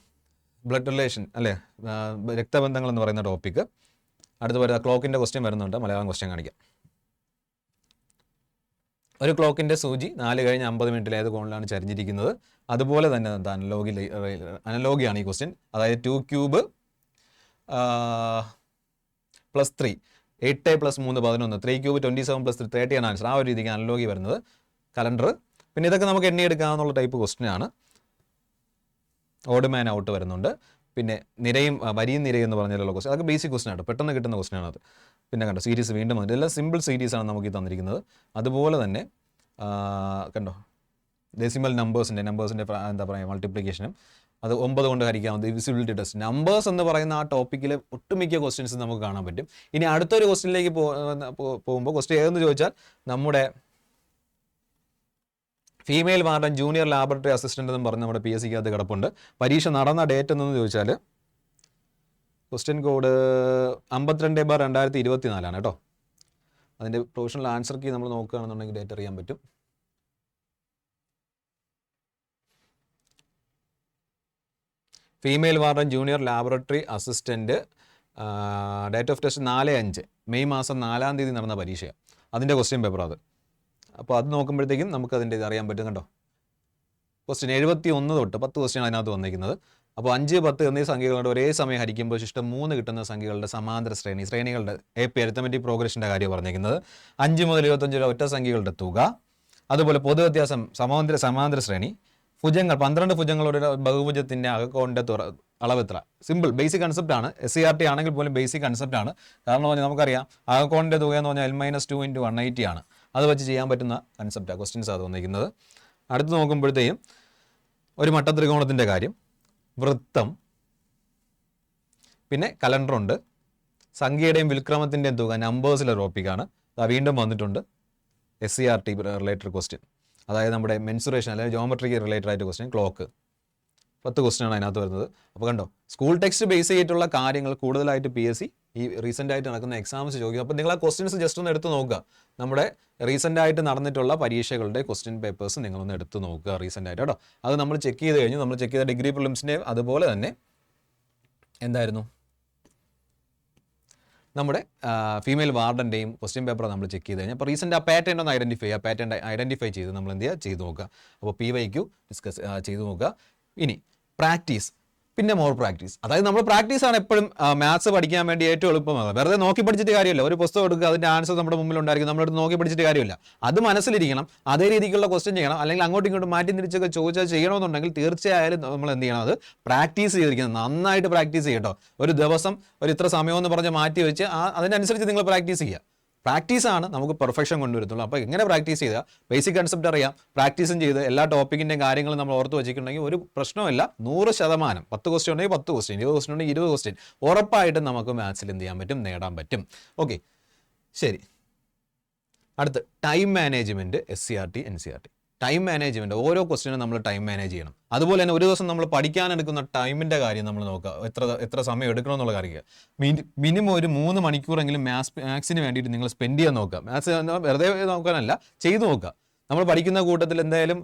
ബ്ലഡ് റിലേഷൻ അല്ലേ, രക്തബന്ധങ്ങൾ എന്ന് പറയുന്ന ടോപ്പിക്ക്. അടുത്ത് വരുന്ന ക്ലോക്കിൻ്റെ ക്വസ്റ്റ്യൻ വരുന്നുണ്ട്, മലയാളം ക്വസ്റ്റ്യൻ കാണിക്കാം. ഒരു ക്ലോക്കിൻ്റെ സൂചി 4:50 ഏത് കോണിലാണ് ചരിഞ്ഞിരിക്കുന്നത്. അതുപോലെ തന്നെ അനലോഗിയാണ് ഈ ക്വസ്റ്റ്യൻ. അതായത് 2 ക്യൂബ് +3 8 + 3 11, 3 ക്യൂബ് 27 + 3 30 ആണ് ആൻസർ. ആ ഒരു രീതിക്ക് അനലോഗി വരുന്നത് കലണ്ടർ. പിന്നെ ഇതൊക്കെ നമുക്ക് എണ്ണിയെടുക്കാവുന്ന ടൈപ്പ് ക്വസ്റ്റ്യൻ ആണ്. ഓഡ് മാൻ ഔട്ട് വരുന്നുണ്ട്. പിന്നെ വരിയും നിരയും എന്ന് പറഞ്ഞാലുള്ള ക്വസ്റ്റ്യൻ, അതൊക്കെ ബേസിക് ക്വസ്റ്റ്യൻ ആണ്, പെട്ടെന്ന് കിട്ടുന്ന ക്വസ്റ്റ്യൻ ആണ് അത്. പിന്നെ കണ്ടോ സീരീസ് വീണ്ടും ഇതെല്ലാം സിമ്പിൾ സീരീസാണ് നമുക്ക് ഈ തന്നിരിക്കുന്നത്. അതുപോലെ തന്നെ കണ്ടോ ഡെസിമൽ നമ്പേഴ്സിൻ്റെ എന്താ പറയുക മൾട്ടിപ്ലിക്കേഷനും അത് 9 കൊണ്ട് ഹരിക്കാവുന്ന ഡിവിസിബിലിറ്റി ടെസ്റ്റ്. നമ്പേഴ്സ് എന്ന് പറയുന്ന ആ ടോപ്പിക്കിൽ ഒട്ടുമിക്ക ക്വസ്റ്റ്യൻസ് നമുക്ക് കാണാൻ പറ്റും. ഇനി അടുത്തൊരു ക്വസ്റ്റ്യനിലേക്ക് പോകുമ്പോൾ ക്വസ്റ്റ്യൻ ഏതെന്ന് ചോദിച്ചാൽ നമ്മുടെ female warden junior laboratory assistant എന്ന് പറഞ്ഞ് നമ്മുടെ PSCക്ക് അത് കിടപ്പുണ്ട്. പരീക്ഷ നടന്ന ഡേറ്റ് എന്ന് ചോദിച്ചാൽ ക്വസ്റ്റ്യൻ കോഡ് 52/2024 കേട്ടോ. അതിൻ്റെ പ്രൊഫഷണൽ ആൻസർ കീ നമ്മൾ നോക്കുകയാണെന്നുണ്ടെങ്കിൽ ഡേറ്റ് അറിയാൻ പറ്റും. Female warden junior laboratory assistant, date of test 4/5 May മാസം 4-ാം തീയതി നടന്ന പരീക്ഷയാണ്. അതിൻ്റെ ക്വസ്റ്റ്യൻ പേപ്പർ അത്. അപ്പോൾ അത് നോക്കുമ്പോഴത്തേക്കും നമുക്കതിൻ്റെ ഇത് അറിയാൻ പറ്റും. കണ്ടോ ക്വസ്റ്റ്യൻ 71 തൊട്ട് 10 ക്വസ്റ്റ്യൻ അതിനകത്ത് വന്നിരിക്കുന്നത്. അപ്പോൾ 5, 10 എന്നീ സംഖ്യകളുടെ ഒരേ സമയം ഹരിക്കുമ്പോൾ ശിഷ്ടം 3 കിട്ടുന്ന സംഖ്യകളുടെ സമാന്തര ശ്രേണികളുടെ AP അരിത്തമെറ്റിക് പ്രോഗ്രഷൻ്റെ കാര്യം പറഞ്ഞിരിക്കുന്നത്. 5 മുതൽ 25 വരെ ഒറ്റ സംഖ്യകളുടെ തുക, അതുപോലെ പൊതുവ്യത്യാസം സമാന്തര ശ്രേണി, ഭുജങ്ങൾ 12 ഭുജങ്ങളുടെ ബഹുഭുജത്തിൻ്റെ അകക്കോണിൻ്റെ അളവെത്ര. സിമ്പിൾ ബേസിക് കൺസെപ്റ്റാണ്. SCRT ആണെങ്കിൽ പോലും ബേസിക് കൺസെപ്റ്റാണ്. കാരണം പറഞ്ഞാൽ നമുക്കറിയാം അകക്കോണിൻ്റെ തുക എന്ന് പറഞ്ഞാൽ L-2 × 180 ആണ്. അത് വെച്ച് ചെയ്യാൻ പറ്റുന്ന കൺസെപ്റ്റാണ് ക്വസ്റ്റ്യൻസ് അത് വന്നിരിക്കുന്നത്. അടുത്ത് നോക്കുമ്പോഴത്തേക്കും ഒരു മട്ടത്രികോണത്തിൻ്റെ കാര്യം, വൃത്തം, പിന്നെ കലണ്ടറുണ്ട്, സംഖ്യയുടെയും വിൽക്രമത്തിൻ്റെയും തുക നമ്പേഴ്സിലെ ടോപ്പിക്കാണ്. വീണ്ടും വന്നിട്ടുണ്ട് SCRT റിലേറ്റഡ് ക്വസ്റ്റ്യൻ, അതായത് നമ്മുടെ മെൻസുറേഷൻ അല്ലെങ്കിൽ ജോമെട്രിക്ക് റിലേറ്റഡ് ആയിട്ട് ക്വസ്റ്റ്യൻ. ക്ലോക്ക് 10 ക്വസ്റ്റ്യനാണ് അതിനകത്ത് വരുന്നത്. അപ്പോൾ കണ്ടോ സ്കൂൾ ടെക്സ്റ്റ് ബേസ് ചെയ്തിട്ടുള്ള കാര്യങ്ങൾ കൂടുതലായിട്ട് PSC ഈ റീസെൻ്റ് ആയിട്ട് നടക്കുന്ന എക്സാംസ് ചോദിക്കും. അപ്പോൾ നിങ്ങൾ ആ ക്വസ്റ്റ്യൻസ് ജസ്റ്റ് ഒന്ന് എടുത്ത് നോക്കുക. നമ്മുടെ റീസെൻ്റ് ആയിട്ട് നടന്നിട്ടുള്ള പരീക്ഷകളുടെ ക്വസ്റ്റ്യൻ പേപ്പേഴ്സ് നിങ്ങളൊന്ന് എടുത്ത് നോക്കുക റീസെൻ്റ് ആയിട്ട് കേട്ടോ. അത് നമ്മൾ ചെക്ക് ചെയ്ത് കഴിഞ്ഞു. നമ്മൾ ചെക്ക് ചെയ്ത ഡിഗ്രി പ്രിലിംസിൻ്റെ അതുപോലെ തന്നെ എന്തായിരുന്നു നമ്മുടെ ഫീമെയിൽ വാർഡൻ്റെയും ക്വസ്റ്റ്യൻ പേപ്പർ നമ്മൾ ചെക്ക് ചെയ്ത് കഴിഞ്ഞാൽ അപ്പോൾ റീസെൻ്റ് ആ പാറ്റേൺ ഒന്ന് ഐഡൻറ്റിഫൈ ചെയ്ത് നമ്മൾ എന്ത് ചെയ്യുക ചെയ്ത് നോക്കുക. അപ്പോൾ PYQ ഡിസ്കസ് ചെയ്ത് നോക്കുക. ഇനി പ്രാക്ടീസ് പിന്നെ മോർ പ്രാക്ടീസ്. അതായത് നമ്മൾ പ്രാക്ടീസാണ് എപ്പോഴും മാത്സ് പഠിക്കാൻ വേണ്ടി ഏറ്റവും എളുപ്പമാകുക. വെറുതെ നോക്കി പഠിച്ചിട്ട് കാര്യമില്ല. ഒരു പുസ്തകം എടുക്കുക, അതിൻ്റെ ആൻസർ നമ്മുടെ മുമ്പിൽ ഉണ്ടായിരിക്കും, നമ്മളെടുത്ത് നോക്കി പഠിച്ചിട്ട് കാര്യമില്ല. അത് മനസ്സിലിരിക്കണം, അതേ രീതിക്കുള്ള ക്വസ്റ്റ്യൻ ചെയ്യണം. അല്ലെങ്കിൽ അങ്ങോട്ടും ഇങ്ങോട്ടും മാറ്റി തിരിച്ചൊക്കെ ചോദിച്ചാൽ ചെയ്യണമെന്നുണ്ടെങ്കിൽ തീർച്ചയായും നമ്മൾ എന്ത് ചെയ്യണം, അത് പ്രാക്ടീസ് ചെയ്തിരിക്കണം. നന്നായിട്ട് പ്രാക്ടീസ് ചെയ്യട്ടോ. ഒരു ദിവസം ഒരു ഇത്ര സമയമെന്ന് പറഞ്ഞ് മാറ്റി വെച്ച് അതിനനുസരിച്ച് നിങ്ങൾ പ്രാക്ടീസ് ചെയ്യുക. പ്രാക്ടീസാണ് നമുക്ക് പെർഫെക്ഷൻ കൊണ്ടുവരത്തുള്ളൂ. അപ്പോൾ എങ്ങനെ പ്രാക്ടീസ് ചെയ്താൽ ബേസിക് കൺസെപ്റ്റ് അറിയാം, പ്രാക്ടീസും ചെയ്ത് എല്ലാ ടോപ്പിക്കിൻ്റെയും കാര്യങ്ങൾ നമ്മൾ ഓർത്ത് വെച്ചിട്ടുണ്ടെങ്കിൽ ഒരു പ്രശ്നമില്ല. 100%. 10 ക്വസ്റ്റ്യൻ ഉണ്ടെങ്കിൽ 10 ക്വസ്റ്റ്യൻ, 20 ക്വസ്റ്റ്യൻ ഉണ്ടെങ്കിൽ 20 ക്വസ്റ്റ്യൻ ഉറപ്പായിട്ടും നമുക്ക് മാത്സിൽ എന്ത് ചെയ്യാൻ പറ്റും, നേടാൻ പറ്റും. ഓക്കെ, ശരി. അടുത്ത് time management, SCRT, NCRT. Time management, ഓരോ ക്വസ്റ്റ്യനും നമ്മൾ ടൈം മാനേജ് ചെയ്യണം. അതുപോലെ തന്നെ ഒരു ദിവസം നമ്മൾ പഠിക്കാനെടുക്കുന്ന ടൈമിൻ്റെ കാര്യം നമ്മൾ നോക്കുക, എത്ര സമയം എടുക്കണം എന്നുള്ള കാര്യം. മിനിമം ഒരു 3 മണിക്കൂറെങ്കിലും മാത്സിന് വേണ്ടിയിട്ട് നിങ്ങൾ സ്പെൻഡ് ചെയ്യാൻ നോക്കുക. മാത്സ് വെറുതെ നോക്കാനല്ല, ചെയ്തു നോക്കുക. നമ്മൾ പഠിക്കുന്ന കൂട്ടത്തിൽ എന്തായാലും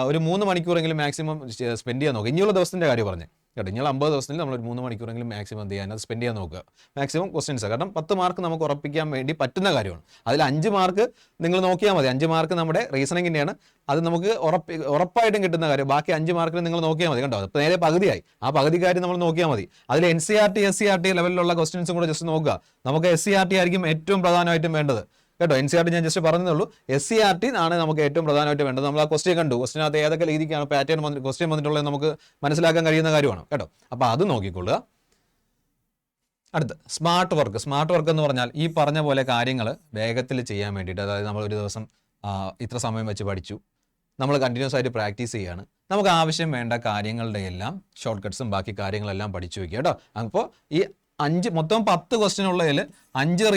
ഒരു 3 മണിക്കൂറെങ്കിലും മാക്സിമം സ്പെൻഡ് ചെയ്യാൻ നോക്കുക. ഇനിയുള്ള ദിവസത്തിൻ്റെ കാര്യം പറഞ്ഞേ കേട്ടോ. ഇനി 50 ദിവസത്തിൽ നമ്മൾ ഒരു 3 മണിക്കൂറെങ്കിലും മാക്സിമം എന്ത് ചെയ്യാൻ, അത് സ്പെൻഡ് ചെയ്യാൻ നോക്കുക. മാക്സിമം ക്വസ്റ്റ്യൻസ്, കാരണം 10 മാർക്ക് നമുക്ക് ഉറപ്പിക്കാൻ വേണ്ടി പറ്റുന്ന കാര്യമാണ്. അതിൽ 5 മാർക്ക് നിങ്ങൾ നോക്കിയാൽ മതി. 5 മാർക്ക് നമ്മുടെ റീസണിങ്ങിൻ്റെയാണ്, അത് നമുക്ക് ഉറപ്പായിട്ടും കിട്ടുന്ന കാര്യം. ബാക്കി 5 മാർക്കിന് നിങ്ങൾ നോക്കിയാൽ മതി കേട്ടോ. അപ്പോൾ നേരെ പകുതിയായി. ആ പകുതി കാര്യം നമ്മൾ നോക്കിയാൽ മതി. അതിൽ NCRT, SCRT ലെവലിലുള്ള ക്വസ്റ്റ്യൻസും കൂടെ ജസ്റ്റ് നോക്കുക. നമുക്ക് SCRT ആയിരിക്കും ഏറ്റവും പ്രധാനമായിട്ടും വേണ്ടത് കേട്ടോ. NCRT ഞാൻ ജസ്റ്റ് പറഞ്ഞതേ. SCRT ആണ് നമുക്ക് ഏറ്റവും പ്രധാനമായിട്ട് വേണ്ടത്. നമ്മൾ ആ ക്വസ്റ്റ്യൻ കണ്ടു, ക്വസ്റ്റ്യനകത്ത് ഏതൊക്കെ രീതിക്കാണ് പാറ്റേൺ ക്വസ്റ്റ്യൻ വന്നിട്ടുള്ളത് നമുക്ക് മനസ്സിലാക്കാൻ കഴിയുന്ന കാര്യമാണ് കേട്ടോ. അപ്പോൾ അത് നോക്കിക്കൊള്ളുക. അടുത്ത് സ്മാർട്ട് വർക്ക്. സ്മാർട്ട് വർക്ക് എന്ന് പറഞ്ഞാൽ ഈ പറഞ്ഞ പോലെ കാര്യങ്ങൾ വേഗത്തിൽ ചെയ്യാൻ വേണ്ടിയിട്ട്, അതായത് നമ്മൾ ഒരു ദിവസം ഇത്ര സമയം വെച്ച് പഠിച്ചു, നമ്മൾ കണ്ടിന്യൂസ് ആയിട്ട് പ്രാക്ടീസ് ചെയ്യുകയാണ്. നമുക്ക് ആവശ്യം വേണ്ട കാര്യങ്ങളുടെ എല്ലാം ഷോർട്ട് കട്ട്സും ബാക്കി കാര്യങ്ങളെല്ലാം പഠിച്ചു വയ്ക്കുക കേട്ടോ. അപ്പോൾ ഈ മൊത്തം 10 ക്വസ്റ്റ്യൻ ഉള്ളതിൽ 5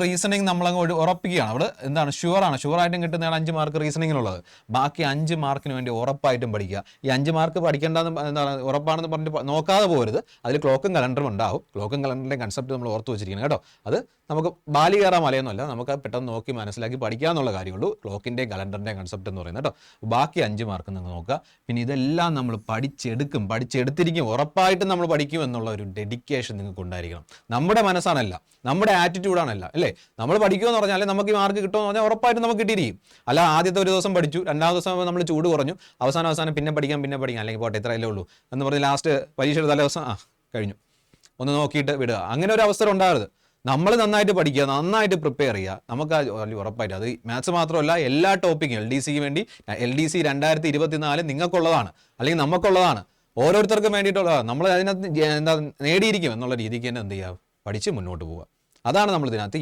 റീസണിങ് നമ്മളങ്ങ് ഉറപ്പിക്കുകയാണ്. അവിടെ എന്താണ്, ഷുവറായിട്ടും കിട്ടുന്നതാണ് 5 മാർക്ക് റീസണിങ്ങിനുള്ളത്. ബാക്കി 5 മാർക്കിന് വേണ്ടി ഉറപ്പായിട്ടും പഠിക്കുക. ഈ 5 മാർക്ക് പഠിക്കേണ്ടതെന്ന് എന്താണ് ഉറപ്പാണെന്ന് പറഞ്ഞിട്ട് നോക്കാതെ പോകരുത്. അതിൽ ക്ലോക്കും കലണ്ടറും ഉണ്ടാവും. ക്ലോക്കും കലണ്ടറിൻ്റെ കൺസെപ്റ്റ് നമ്മൾ ഓർത്ത് വെച്ചിരിക്കണം കേട്ടോ. അത് നമുക്ക് ബാലി കയറാൻ മലയൊന്നുമല്ല, നമുക്ക് പെട്ടെന്ന് നോക്കി മനസ്സിലാക്കി പഠിക്കാമെന്നുള്ള കാര്യമുള്ളൂ. ക്ലോക്കിൻ്റെയും കലണ്ടറിൻ്റെയും കൺസെപ്റ്റ് എന്ന് പറയുന്നത് കേട്ടോ. ബാക്കി 5 മാർക്ക് നിങ്ങൾ നോക്കുക. പിന്നെ ഇതെല്ലാം നമ്മൾ പഠിച്ചെടുത്തിരിക്കും, ഉറപ്പായിട്ടും നമ്മൾ പഠിക്കും എന്നുള്ള ഒരു ഡെഡിക്കേഷൻ നിങ്ങൾക്ക് ഉണ്ടായിരിക്കണം. നമ്മുടെ മനസ്സാണല്ല, നമ്മുടെ ആറ്റിറ്റ്യൂഡാണല്ല, അല്ലേ? നമ്മൾ പഠിക്കുമെന്ന് പറഞ്ഞാൽ നമുക്ക് ഈ മാർക്ക് കിട്ടുമെന്ന് പറഞ്ഞാൽ ഉറപ്പായിട്ടും നമുക്ക് കിട്ടിയിരിക്കും. അല്ല ആദ്യത്തെ ഒരു ദിവസം പഠിച്ചു, 2ാം ദിവസം നമ്മൾ ചൂട് കുറഞ്ഞു, അവസാനം പിന്നെ പഠിക്കാം, അല്ലെങ്കിൽ പോട്ടെ ഇത്രയല്ലേ ഉള്ളൂ എന്ന് പറഞ്ഞ് ലാസ്റ്റ് പരീക്ഷയുടെ തലേദിവസം കഴിഞ്ഞു, ഒന്ന് നോക്കിയിട്ട് വിടുക. അങ്ങനെ ഒരു അവസരം ഉണ്ടാകരുത്. നമ്മൾ നന്നായിട്ട് പഠിക്കുക, നന്നായിട്ട് പ്രിപ്പയർ ചെയ്യുക. നമുക്ക് ഉറപ്പായിട്ട് അത് മാത്സ് മാത്രമല്ല, എല്ലാ ടോപ്പിക്കും LDCക്ക് വേണ്ടി LDC 2024 നിങ്ങൾക്കുള്ളതാണ്, അല്ലെങ്കിൽ നമുക്കുള്ളതാണ്, ഓരോരുത്തർക്കും വേണ്ടിയിട്ടുള്ളതാണ്. നമ്മൾ അതിനകത്ത് നേടിയിരിക്കും എന്നുള്ള രീതിക്ക് തന്നെ എന്ത് ചെയ്യുക, പഠിച്ച് മുന്നോട്ട് പോവുക. അതാണ് നമ്മൾ ഇതിനകത്ത്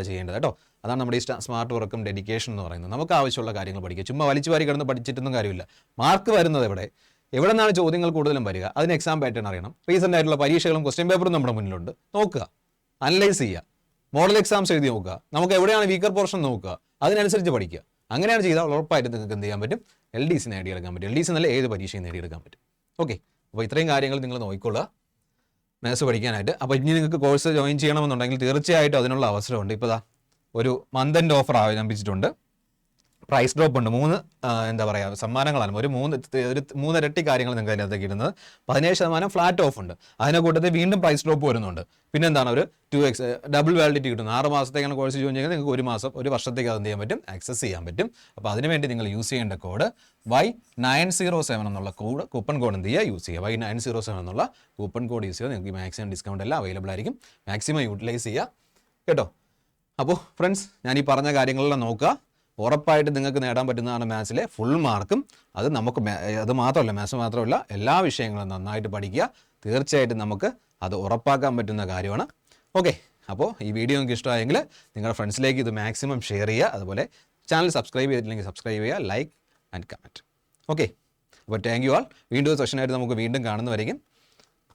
ചെയ്യേണ്ടത് കേട്ടോ. അതാണ് നമ്മുടെ ഈ സ്മാർട്ട് വർക്കും ഡെഡിക്കേഷൻ എന്ന് പറയുന്നത്. നമുക്ക് ആവശ്യമുള്ള കാര്യങ്ങൾ പഠിക്കുക. ചുമ്മാ വലിച്ചു വാരി കിടന്ന് പഠിച്ചിട്ടൊന്നും കാര്യമില്ല. മാർക്ക് വരുന്നത് എവിടെ നിന്നാണ് ചോദ്യങ്ങൾ കൂടുതലും വരിക, അതിന് എക്സാം പാറ്റേൺ അറിയണം. റീസെൻ്റ് ആയിട്ടുള്ള പരീക്ഷകളും ക്വസ്റ്റ്യൻ പേപ്പറും നമ്മുടെ മുന്നിലുണ്ട്. നോക്കുക, അനലൈസ് ചെയ്യുക, മോഡൽ എക്സാംസ് എഴുതി നോക്കുക, നമുക്ക് എവിടെയാണ് വീക്കർ പോർഷൻ നോക്കുക, അതിനനുസരിച്ച് പഠിക്കുക. അങ്ങനെയാണ് ചെയ്താൽ ഉറപ്പായിട്ട് നിങ്ങൾക്ക് എന്ത് ചെയ്യാൻ പറ്റും, LDC നേടിയെടുക്കാൻ പറ്റും. LDC എന്നല്ല ഏത് പരീക്ഷയും നേടിയെടുക്കാൻ പറ്റും. ഓക്കെ, അപ്പോൾ ഇത്രയും കാര്യങ്ങൾ നിങ്ങൾ നോക്കിക്കൊള്ളുക മാത്സ് പഠിക്കാനായിട്ട്. അപ്പോൾ ഇനി നിങ്ങൾക്ക് കോഴ്സ് ജോയിൻ ചെയ്യണമെന്നുണ്ടെങ്കിൽ തീർച്ചയായിട്ടും അതിനുള്ള അവസരമുണ്ട്. ഇപ്പോൾ ഒരു മന്ത് എൻഡ് ഓഫർ ആരംഭിച്ചിട്ടുണ്ട്. പ്രൈസ് ഡ്രോപ്പ് ഉണ്ട്. 3 സമ്മാനങ്ങളാണ്. ഒരു 3 ഇരട്ടി കാര്യങ്ങൾ നിങ്ങൾക്ക് അതിനകത്തേക്ക് ഇടുന്നത്. 17% ഫ്ലാറ്റ് ഓഫ് ഉണ്ട്. അതിനെ കൂട്ടത്തിൽ വീണ്ടും പ്രൈസ് ഡ്രോപ്പ് വരുന്നുണ്ട്. പിന്നെ എന്താണ്, ഒരു 2x ഡബിൾ വാലിഡിറ്റി കിട്ടുന്നു. 6 മാസത്തേക്കാണ് കോഴ്സ് ജോയിൻ ചെയ്യുന്നത്. നിങ്ങൾക്ക് 1 മാസം, 1 വർഷത്തേക്ക് അത് എന്ത് ചെയ്യാൻ പറ്റും, ആക്സസ് ചെയ്യാൻ പറ്റും. അപ്പോൾ അതിനുവേണ്ടി നിങ്ങൾ യൂസ് ചെയ്യേണ്ട കോഡ് Y907 എന്നുള്ള കൂപ്പൺ കോഡ് എന്ത് ചെയ്യുക, യൂസ് ചെയ്യുക. Y907 എന്നുള്ള കൂപ്പൺ കോഡ് യൂസ് ചെയ്യുക. നിങ്ങൾക്ക് മാക്സിമം ഡിസ്കൗണ്ട് എല്ലാം അവൈലബിൾ ആയിരിക്കും. മാക്സിമം യൂട്ടിലൈസ് ചെയ്യുക കേട്ടോ. അപ്പോൾ ഫ്രണ്ട്സ്, ഞാൻ ഈ പറഞ്ഞ കാര്യങ്ങളെല്ലാം നോക്കുക. ഉറപ്പായിട്ട് നിങ്ങൾക്ക് നേടാൻ പറ്റുന്നതാണ് മാത്സിലെ ഫുൾ മാർക്കും. അത് മാത്രമല്ല, മാത്സ് മാത്രമല്ല, എല്ലാ വിഷയങ്ങളും നന്നായിട്ട് പഠിക്കുക. തീർച്ചയായിട്ടും നമുക്ക് അത് ഉറപ്പാക്കാൻ പറ്റുന്ന കാര്യമാണ്. ഓക്കെ, അപ്പോൾ ഈ വീഡിയോ നിങ്ങൾക്ക് ഇഷ്ടമായെങ്കിൽ നിങ്ങളുടെ ഫ്രണ്ട്സിലേക്ക് ഇത് മാക്സിമം ഷെയർ ചെയ്യുക. അതുപോലെ ചാനൽ സബ്സ്ക്രൈബ് ചെയ്തിട്ടില്ലെങ്കിൽ സബ്സ്ക്രൈബ് ചെയ്യുക, ലൈക്ക് ആൻഡ് കമൻറ്റ്. ഓക്കെ, അപ്പോൾ താങ്ക് യു ആൾ. വീണ്ടും സെഷനായിട്ട് നമുക്ക് വീണ്ടും കാണുന്നവരെയും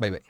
ബൈ ബൈ.